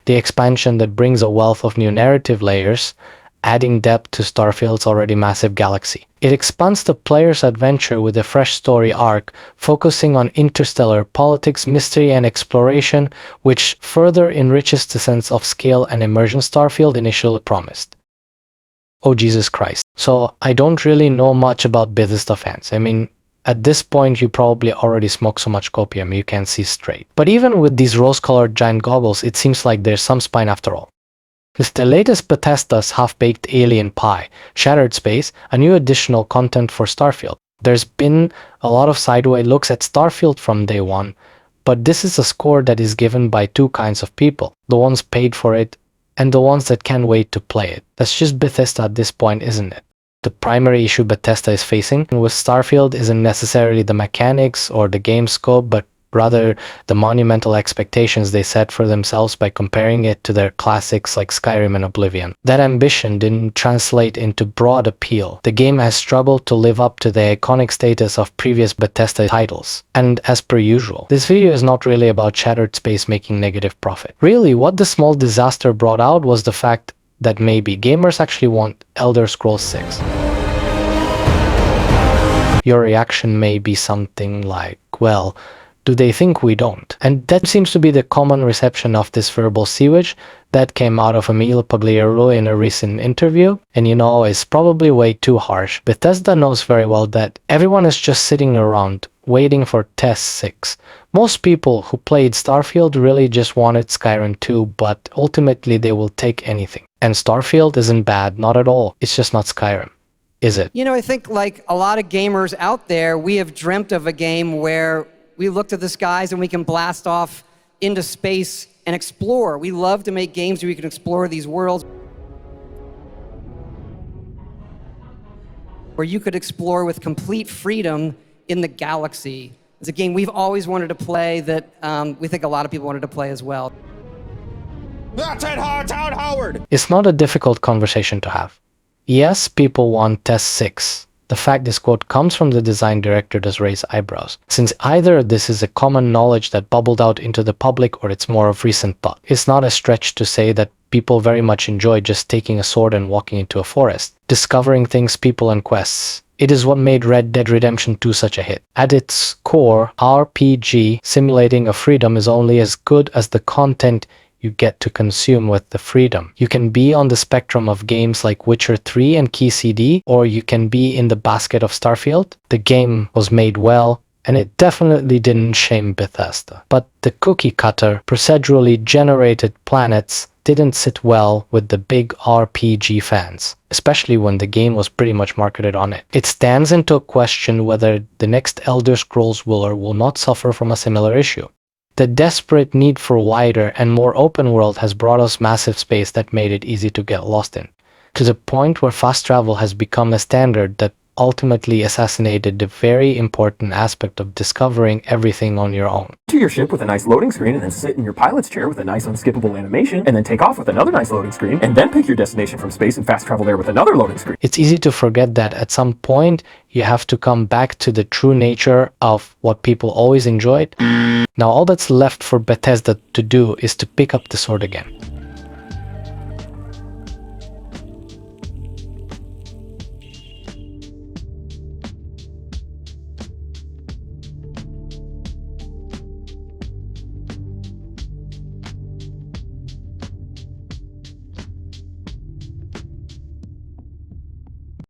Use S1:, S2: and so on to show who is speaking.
S1: the expansion that brings a wealth of new narrative layers, adding depth to Starfield's already massive galaxy. It expands the player's adventure with a fresh story arc, focusing on interstellar politics, mystery, and exploration, which further enriches the sense of scale and immersion Starfield initially promised. Oh Jesus Christ. So I don't really know much about Bethesda fans. I mean, at this point you probably already smoke so much copium you can't see straight. But even with these rose-colored giant goggles, it seems like there's some spine after all. With the latest Bethesda's half-baked alien pie, Shattered Space, a new additional content for Starfield. There's been a lot of sideways looks at Starfield from day one, but this is a score that is given by two kinds of people, the ones paid for it and the ones that can't wait to play it. That's just Bethesda at this point, isn't it? The primary issue Bethesda is facing with Starfield isn't necessarily the mechanics or the game scope, but rather the monumental expectations they set for themselves by comparing it to their classics like Skyrim and Oblivion. That ambition didn't translate into broad appeal. The game has struggled to live up to the iconic status of previous Bethesda titles. And as per usual, this video is not really about Shattered Space making negative profit. Really, what the small disaster brought out was the fact that maybe gamers actually want Elder Scrolls 6. Your reaction may be something like, well, do they think we don't? And that seems to be the common reception of this verbal sewage that came out of Emilio Pagliaro in a recent interview. And you know, it's probably way too harsh. Bethesda knows very well that everyone is just sitting around waiting for Test 6. Most people who played Starfield really just wanted Skyrim 2, but ultimately they will take anything. And Starfield isn't bad, not at all. It's just not Skyrim. Is it?
S2: You know, I think like a lot of gamers out there, we have dreamt of a game where we look to the skies and we can blast off into space and explore. We love to make games where we can explore these worlds, where you could explore with complete freedom in the galaxy. It's a game we've always wanted to play that we think a lot of people wanted to play as well.
S3: That's it, Howard!
S1: It's not a difficult conversation to have. Yes, people want Test 6. The fact this quote comes from the design director does raise eyebrows, since either this is a common knowledge that bubbled out into the public or it's more of recent thought. It's not a stretch to say that people very much enjoy just taking a sword and walking into a forest, discovering things, people, and quests. It is what made Red Dead Redemption 2 such a hit. At its core, RPG simulating a freedom is only as good as the content you get to consume with the freedom. You can be on the spectrum of games like Witcher 3 and Key CD, or you can be in the basket of Starfield. The game was made well, and it definitely didn't shame Bethesda. But the cookie-cutter, procedurally generated planets didn't sit well with the big RPG fans, especially when the game was pretty much marketed on it. It stands into question whether the next Elder Scrolls will or will not suffer from a similar issue. The desperate need for wider and more open world has brought us massive space that made it easy to get lost in, to the point where fast travel has become a standard that ultimately assassinated the very important aspect of discovering everything on your own.
S3: To your ship with a nice loading screen, and then sit in your pilot's chair with a nice unskippable animation, and then take off with another nice loading screen, and then pick your destination from space and fast travel there with another loading screen.
S1: It's easy to forget that at some point you have to come back to the true nature of what people always enjoyed. Now all that's left for Bethesda to do is to pick up the sword again.